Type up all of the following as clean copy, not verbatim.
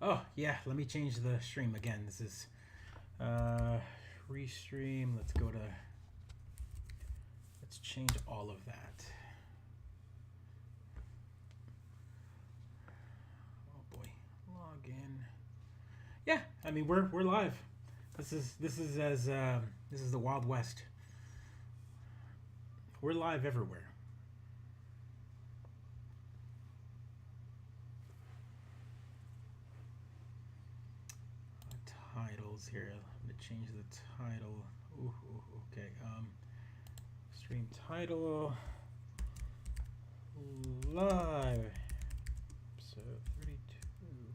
Oh, yeah, let me change the stream again. This is uh, restream. Let's go to. Let's change all of that. Oh boy, log in. Yeah, I mean we're live. This is the Wild West. We're live everywhere. Titles here. I'm gonna change the title. Okay. Stream title live episode 32.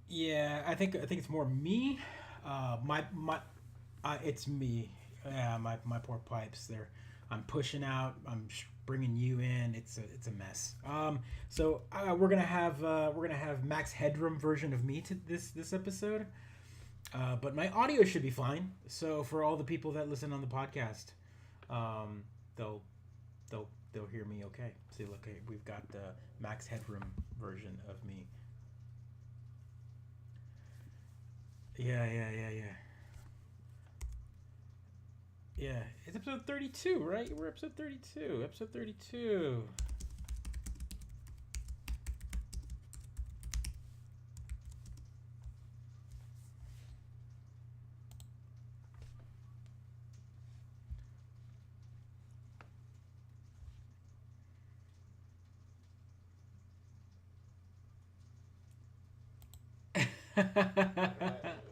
Yeah, I think it's more me. It's me. Yeah, my poor pipes. There, I'm pushing out. Bringing you in. It's a mess. So we're gonna have max headroom version of me to this episode. But my audio should be fine. So for all the people that listen on the podcast, um, they'll they'll hear me okay. See, look, hey, we've got the max headroom version of me. Yeah. Yeah, it's episode 32, right? We're episode 32. Episode 32.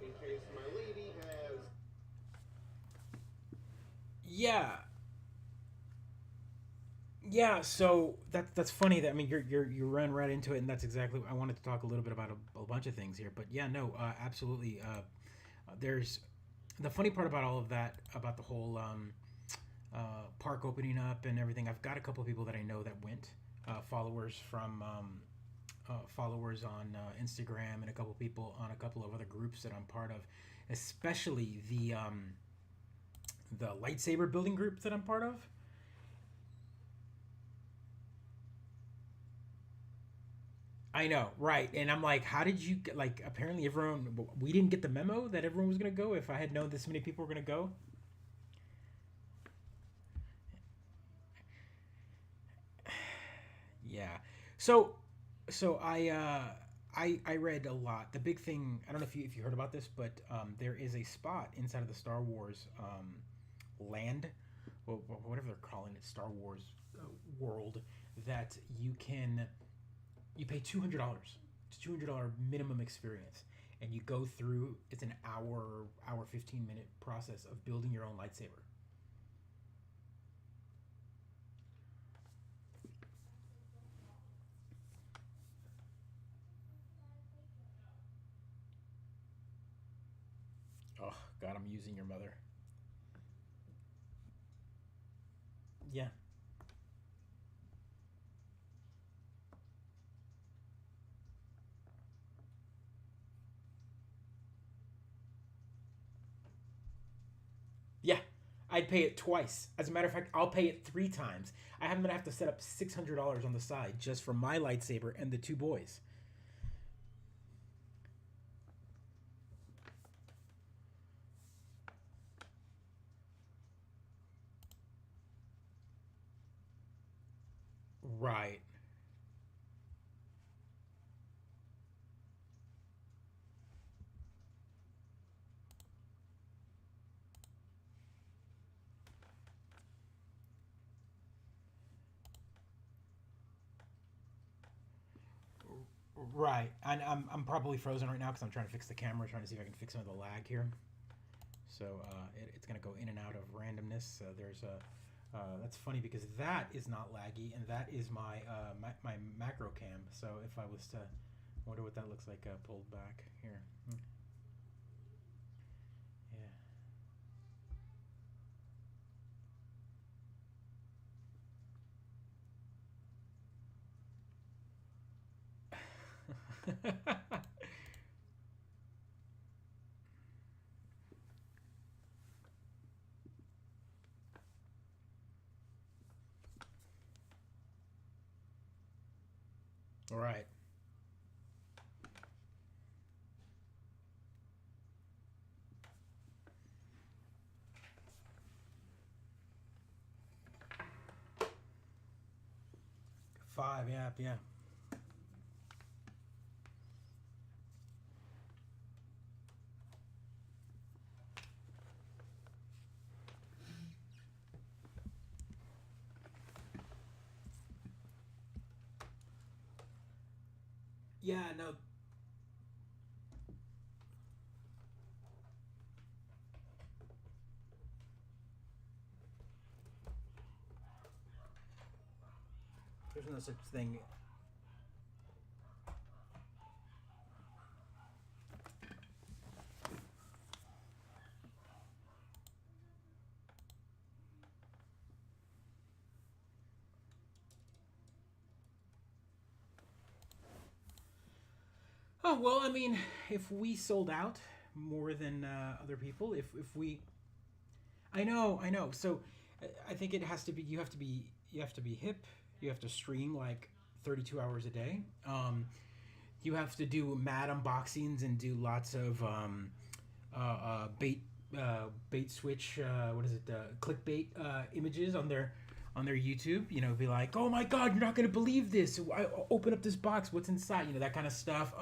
In case my lady has. Yeah, yeah. So that's funny. That I mean, you ran right into it, and that's exactly. I wanted to talk a little bit about a bunch of things here, but yeah, no, absolutely. There's the funny part about all of that, about the whole park opening up and everything. I've got a couple of people that I know that went, followers from followers on Instagram, and a couple of people on a couple of other groups that I'm part of, especially the lightsaber building group that I'm part of. I know, right? And I'm like, how did you get? Like, apparently everyone, we didn't get the memo that everyone was gonna go. If I had known this many people were gonna go, yeah. So, so I read a lot. The big thing, I don't know if you heard about this, but there is a spot inside of the Star Wars land, well, whatever they're calling it, Star Wars world, that you pay $200. It's $200 minimum experience, and you go through. It's an hour 15-minute process of building your own lightsaber. Oh God, I'm using your mother. Yeah, yeah. I'd pay it twice. As a matter of fact, I'll pay it three times. I'm gonna have to set up $600 on the side just for my lightsaber and the two boys. Right. Right, and I'm probably frozen right now because I'm trying to fix the camera, trying to see if I can fix some of the lag here. So it's gonna go in and out of randomness. So there's a that's funny because that is not laggy, and that is my macro cam. So if I was to, I wonder what that looks like pulled back here. Yeah. All right. Five. Yeah. Yeah. Yeah. No. There's no such thing. Oh well, I mean, if we sold out more than other people, if we, I know, I know. So I think it has to be. You have to be hip. You have to stream like 32 hours a day. You have to do mad unboxings and do lots of bait switch. What is it? Clickbait images on their YouTube. You know, be like, oh my god, you're not gonna believe this. I open up this box. What's inside? You know, that kind of stuff.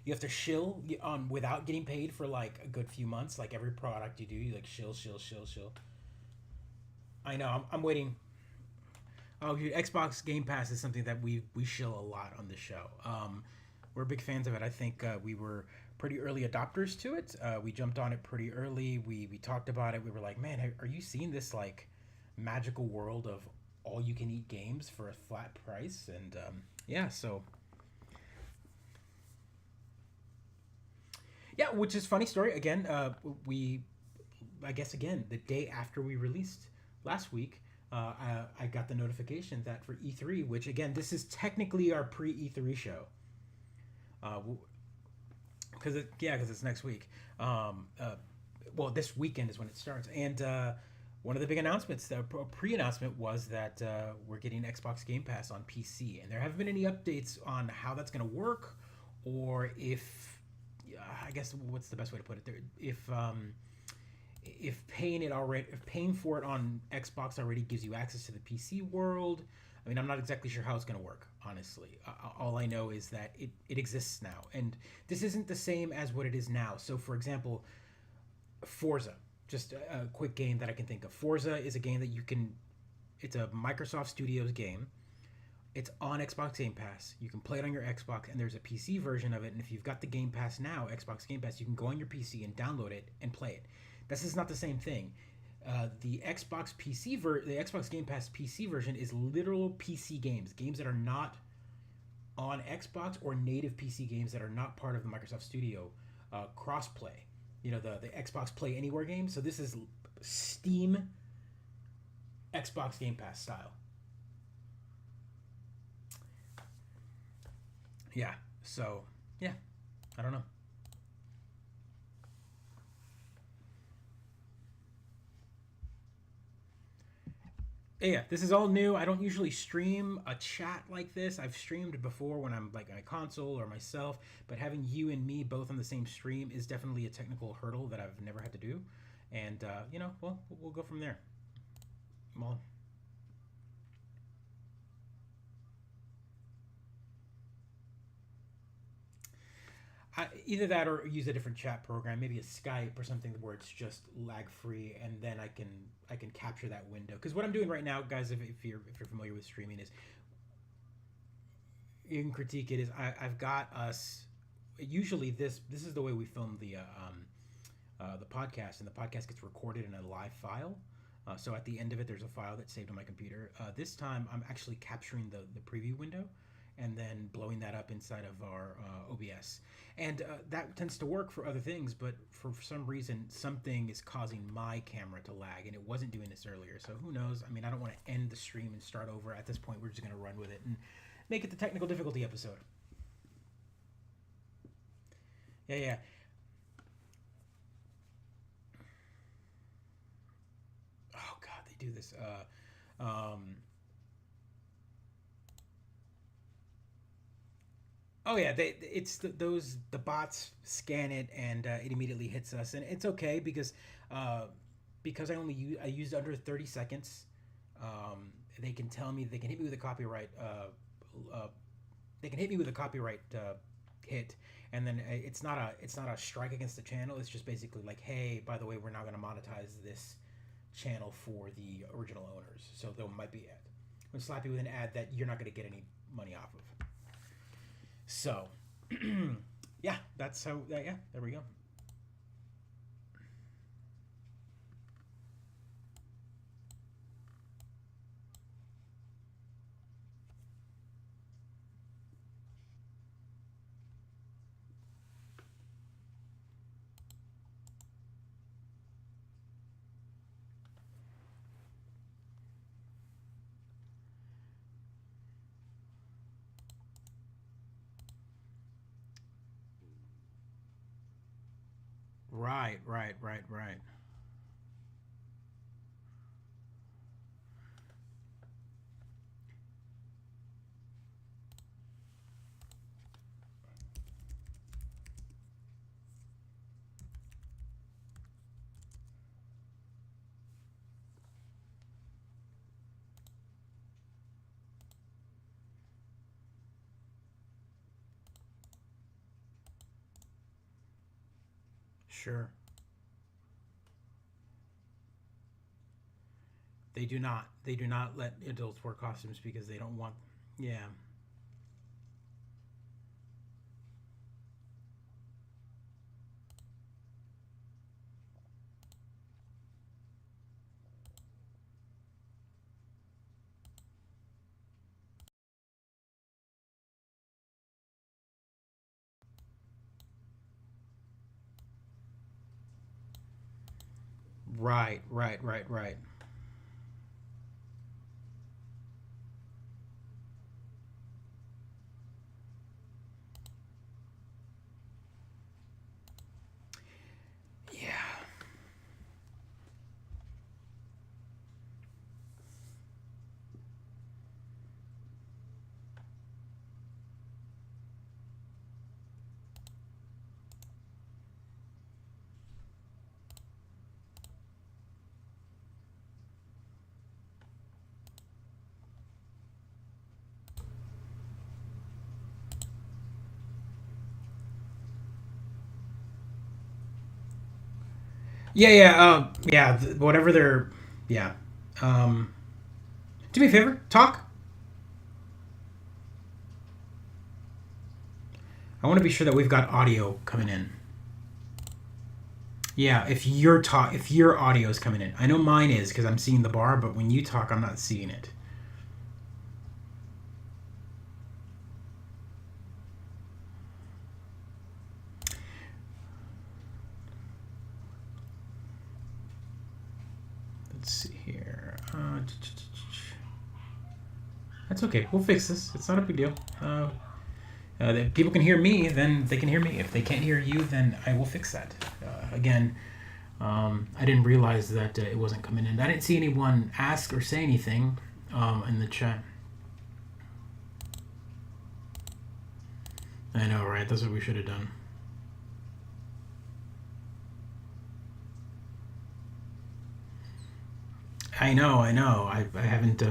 You have to shill without getting paid for like a good few months. Like every product you do, you like shill, shill, shill, shill. I know. I'm waiting. Oh, dude, Xbox Game Pass is something that we shill a lot on this show. We're big fans of it. I think we were pretty early adopters to it. We jumped on it pretty early. We talked about it. We were like, man, are you seeing this like magical world of all you can eat games for a flat price? And yeah, so yeah, which is funny story. Again, we I guess again the day after we released last week, I got the notification that for E3, which again this is technically our pre E3 show, because because it's next week. Well, this weekend is when it starts, and one of the big announcements, the pre-announcement, was that we're getting Xbox Game Pass on PC, and there haven't been any updates on how that's going to work, or if I guess what's the best way to put it there, if paying for it on Xbox already gives you access to the PC world. I mean, I'm not exactly sure how it's going to work, honestly. All I know is that it exists now. And this isn't the same as what it is now. So, for example, Forza, just a quick game that I can think of. Forza is a game that it's a Microsoft Studios game. It's on Xbox Game Pass. You can play it on your Xbox, and there's a PC version of it. And if you've got the Game Pass now, Xbox Game Pass, you can go on your PC and download it and play it. This is not the same thing. The Xbox Game Pass PC version is literal PC games, games that are not on Xbox, or native PC games that are not part of the Microsoft Studio crossplay. You know, the Xbox Play Anywhere games. So this is Steam Xbox Game Pass style. Yeah. So yeah, I don't know. Yeah, this is all new. I don't usually stream a chat like this. I've streamed before when I'm like on a console or myself, but having you and me both on the same stream is definitely a technical hurdle that I've never had to do. And well, we'll go from there. Well, either that or use a different chat program, maybe a Skype or something where it's just lag free, and then I can capture that window. Because what I'm doing right now, guys, if you're familiar with streaming, is you can critique it. Is I've got us. Usually, this is the way we film the podcast, and the podcast gets recorded in a live file. So at the end of it, there's a file that's saved on my computer. This time, I'm actually capturing the preview window and then blowing that up inside of our OBS. And that tends to work for other things, but for some reason, something is causing my camera to lag, and it wasn't doing this earlier. So who knows? I mean, I don't want to end the stream and start over. At this point, we're just going to run with it and make it the technical difficulty episode. Yeah, yeah. Oh God, they do this. Oh yeah, it's the bots scan it and it immediately hits us, and it's okay uh, because I used under 30 seconds. They can tell me they can hit me with a copyright. They can hit me with a copyright hit, and then it's not a strike against the channel. It's just basically like, hey, by the way, we're now going to monetize this channel for the original owners. So there might be ad. I'm gonna slap you with an ad that you're not going to get any money off of. So, yeah, that's how. Yeah, there we go. Right, right, right, right. Sure. They do not. They do not let adults wear costumes because they don't want. Yeah. Right, right, right, right. Yeah. Yeah, yeah, yeah. Whatever they're. Yeah. Um, do me a favor. Talk. I want to be sure that we've got audio coming in. Yeah, if your audio is coming in, I know mine is because I'm seeing the bar, but when you talk, I'm not seeing it. Let's see here. That's okay. We'll fix this. It's not a big deal. If people can hear me, then they can hear me. If they can't hear you, then I will fix that. Again, I didn't realize that it wasn't coming in. I didn't see anyone ask or say anything in the chat. I know, right? That's what we should have done. I know, I know. I haven't.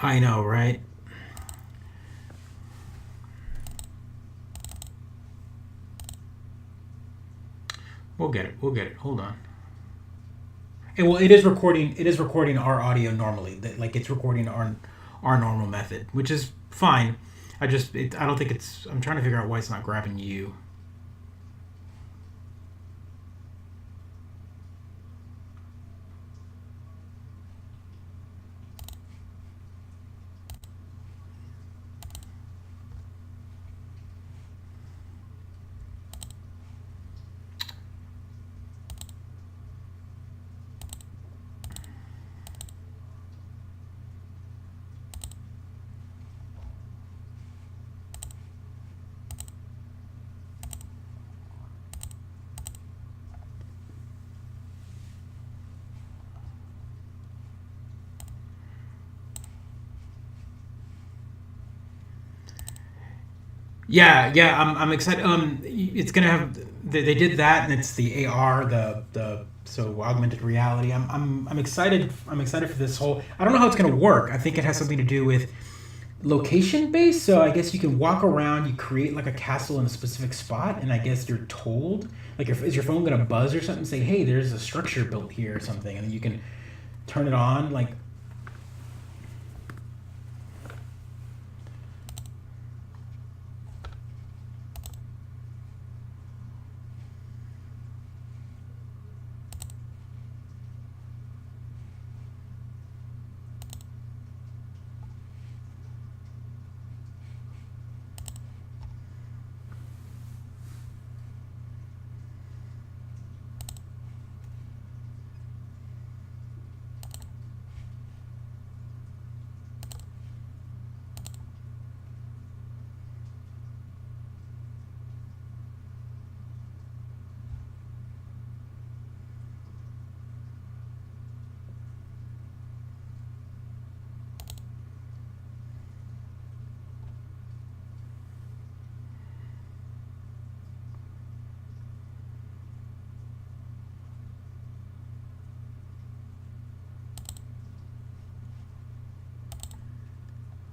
I know, right? We'll get it. We'll get it. Hold on. Well, it is recording. It is recording our audio normally. Like it's recording our normal method, which is fine. I don't think it's. I'm trying to figure out why it's not grabbing you. Yeah. I'm excited. It's gonna have. They did that, and it's the AR, the so augmented reality. I'm excited. I'm excited for this whole. I don't know how it's gonna work. I think it has something to do with location based. So I guess you can walk around. You create like a castle in a specific spot, and I guess you're told like, is your phone gonna buzz or something? And say, hey, there's a structure built here or something, and then you can turn it on. Like,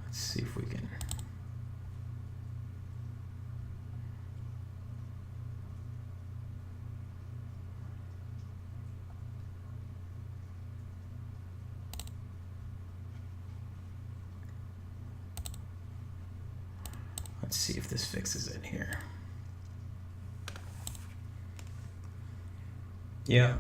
let's see if we can. Let's see if this fixes it here. Yeah.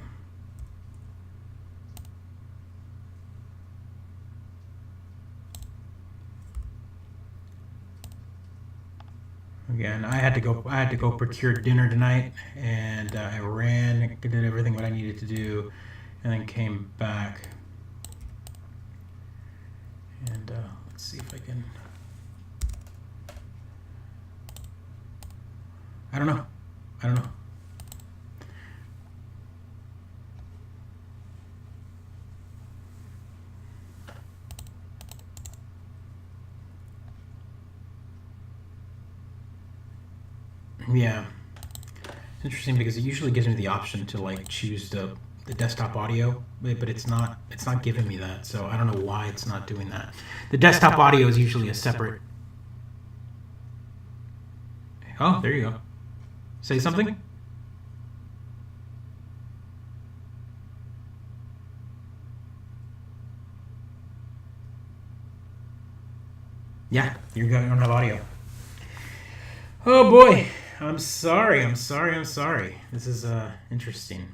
Again, I had to go. I had to go procure dinner tonight, and I ran, did everything what I needed to do, and then came back. And let's see if I can. I don't know. I don't know. Yeah, it's interesting because it usually gives me the option to like choose the desktop audio, but it's not giving me that. So I don't know why it's not doing that. The desktop audio is usually a separate. Oh, there you go. Say something. Yeah, you don't have audio. Oh boy, I'm sorry. I'm sorry. I'm sorry. This is interesting.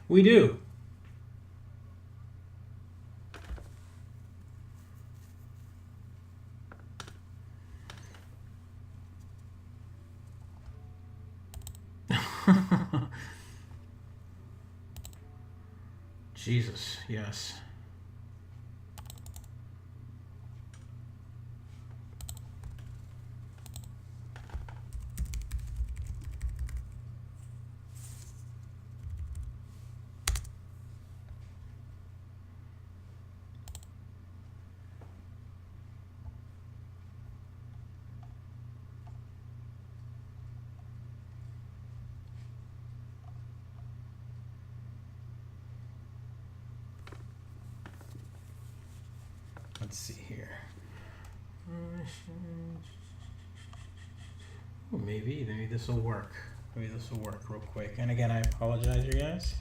We do. Jesus, yes. let's see here. Ooh, maybe this will work. Maybe this will work real quick. And again, I apologize, you guys.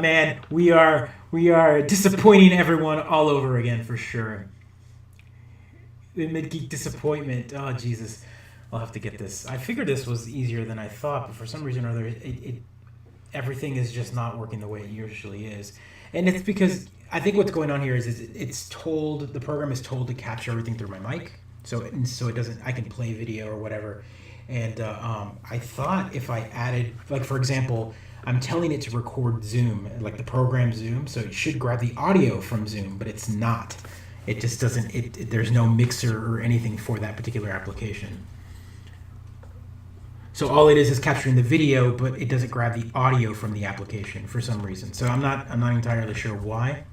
Man, we are disappointing everyone all over again for sure. The Mid-Geek disappointment. Oh Jesus, I'll have to get this. I figured this was easier than I thought, but for some reason or other, everything is just not working the way it usually is, and it's because I think what's going on here is the program is told to capture everything through my mic, so it doesn't. I can play video or whatever. And I thought if I added, like for example, I'm telling it to record Zoom, like the program Zoom, so it should grab the audio from Zoom, but it's not. It just doesn't, there's no mixer or anything for that particular application. So all it is capturing the video, but it doesn't grab the audio from the application for some reason. So I'm not entirely sure why.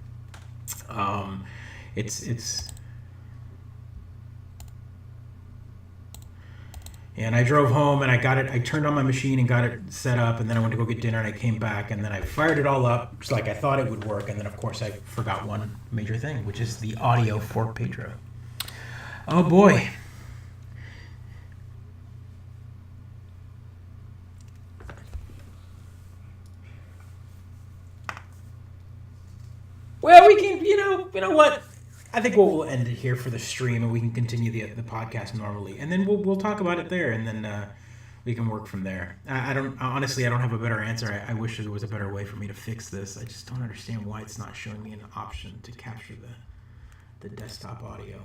And I drove home and I got it. I turned on my machine and got it set up, and then I went to go get dinner and I came back and then I fired it all up just like I thought it would work. And then of course I forgot one major thing, which is the audio for Pedro. Oh boy. Well, we can, you know what? I think we'll end it here for the stream, and we can continue the podcast normally, and then we'll talk about it there, and then we can work from there. I don't have a better answer. I wish there was a better way for me to fix this. I just don't understand why it's not showing me an option to capture the desktop audio.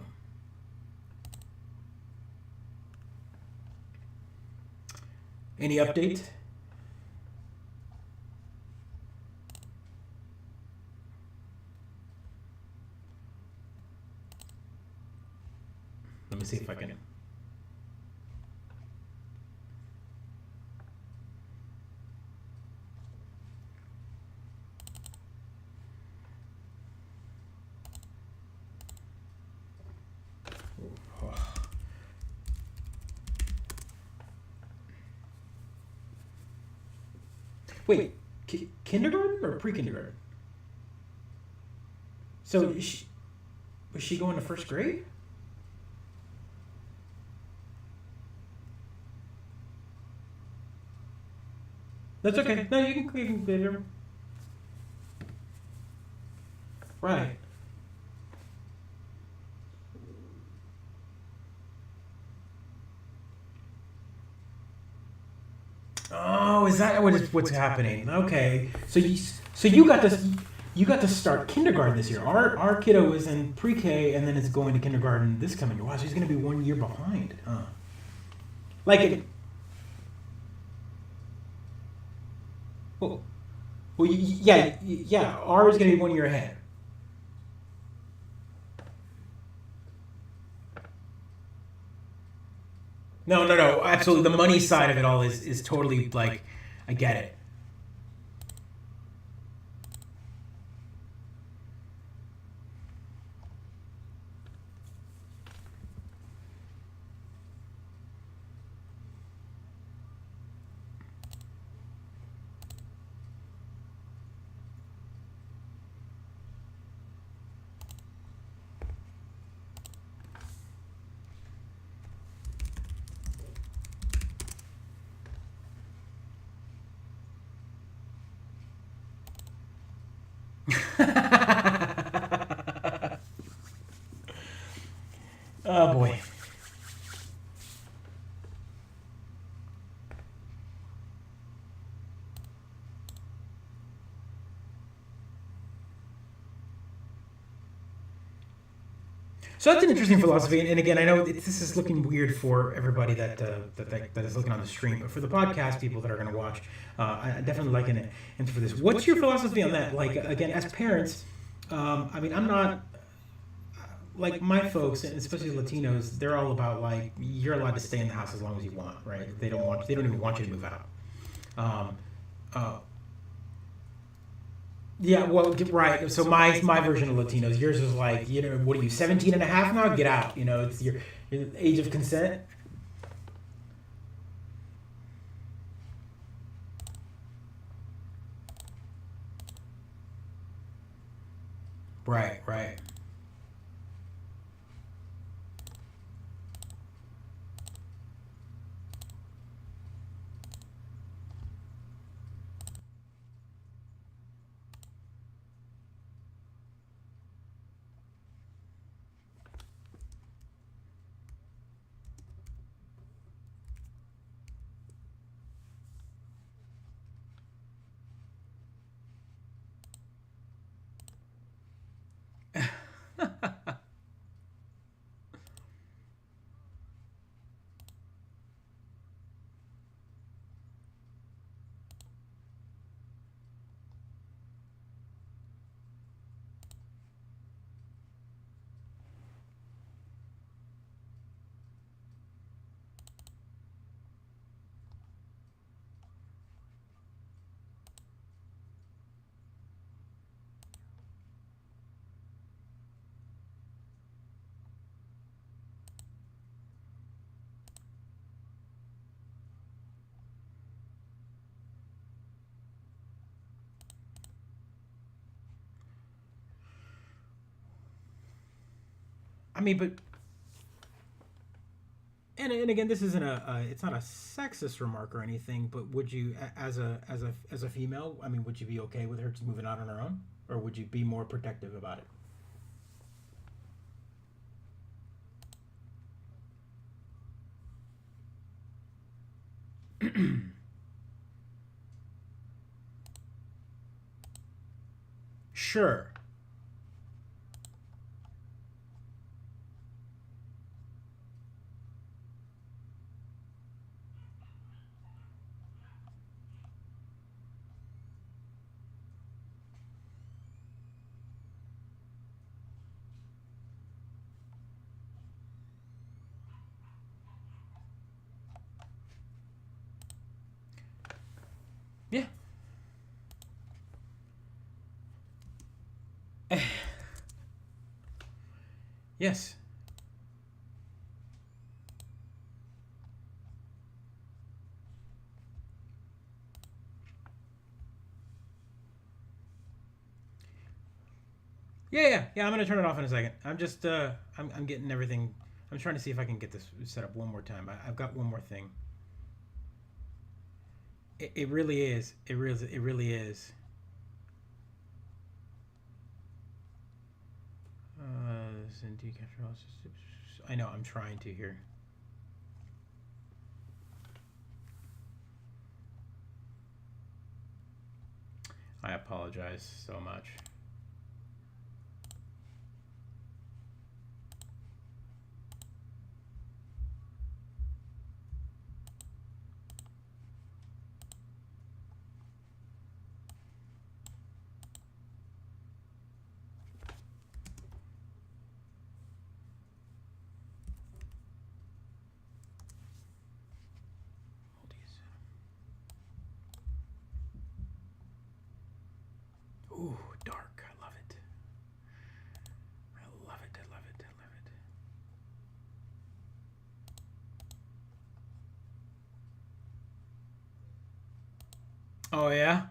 Any update? Let me see if I can. Wait, kindergarten or pre-kindergarten? So was she going to first grade? That's okay. No, you can get her. Right. Oh, is that what's happening? Okay. So you got to start kindergarten this year. Our kiddo is in pre-K and then it's going to kindergarten this coming year. Wow, so he's going to be 1 year behind. Well, yeah. R is going to be 1 year ahead. No. Absolutely. The money side of it all is totally like, I get it. Oh boy. So that's an interesting philosophy, and again, I know this is looking weird for everybody that is looking on the stream, but for the podcast people that are going to watch, I definitely like an answer for this. What's your philosophy on that? Like, again, as parents, I mean, I'm not like my folks, and especially Latinos. They're all about like you're allowed to stay in the house as long as you want, right? They don't even want you to move out. Yeah, well, right. So my version of Latinos, yours is like, what are you, 17 and a half now? Get out. Age of consent. Right, right. I mean, but and again, this isn't it's not a sexist remark or anything. But would you, as a female, I mean, would you be okay with her just moving out on her own, or would you be more protective about it? Sure. Yeah. Yes. Yeah. I'm gonna turn it off in a second. I'm just I'm getting everything. I'm trying to see if I can get this set up one more time. I've got one more thing. It really is. It really is. I know. I'm trying to here. I apologize so much. Ooh, dark. I love it. I love it. I love it. I love it. Oh yeah.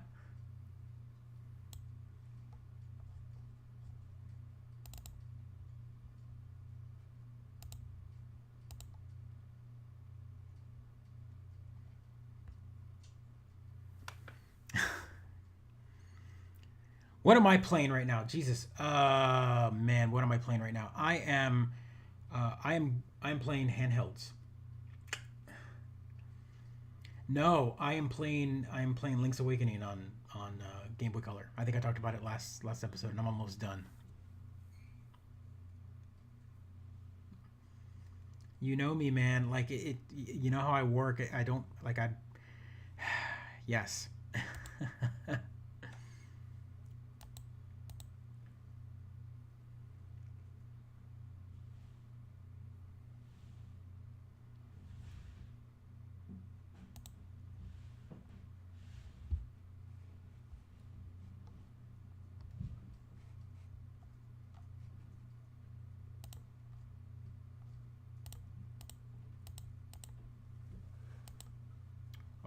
What am I playing right now? Jesus. Man, what am I playing right now? I am playing handhelds. No, I am playing Link's Awakening on Game Boy Color. I think I talked about it last episode, and I'm almost done. You know me, man. Like you know how I work. I don't like I. Yes.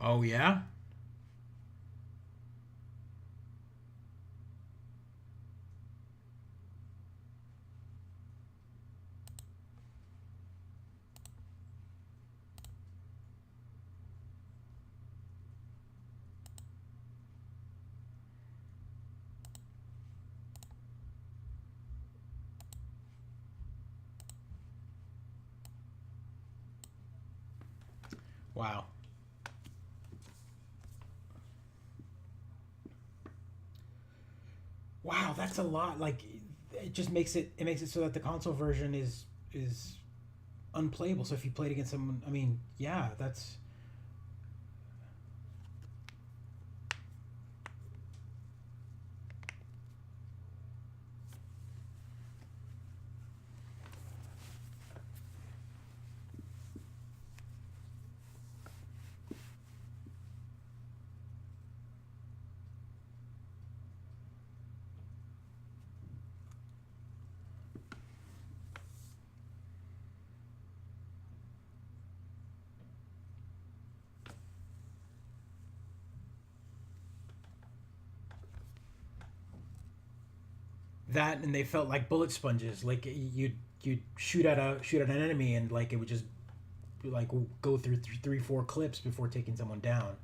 Oh yeah. Wow. Wow, that's a lot. Like, it just makes it so that the console version is unplayable. So if you played against someone, I mean, yeah, that's that, and they felt like bullet sponges. Like you'd shoot at an enemy, and like it would just like go through three four clips before taking someone down.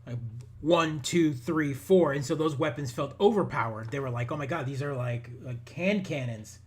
Like, one, two, three, four, and so those weapons felt overpowered. They were like, oh my god, these are like hand cannons.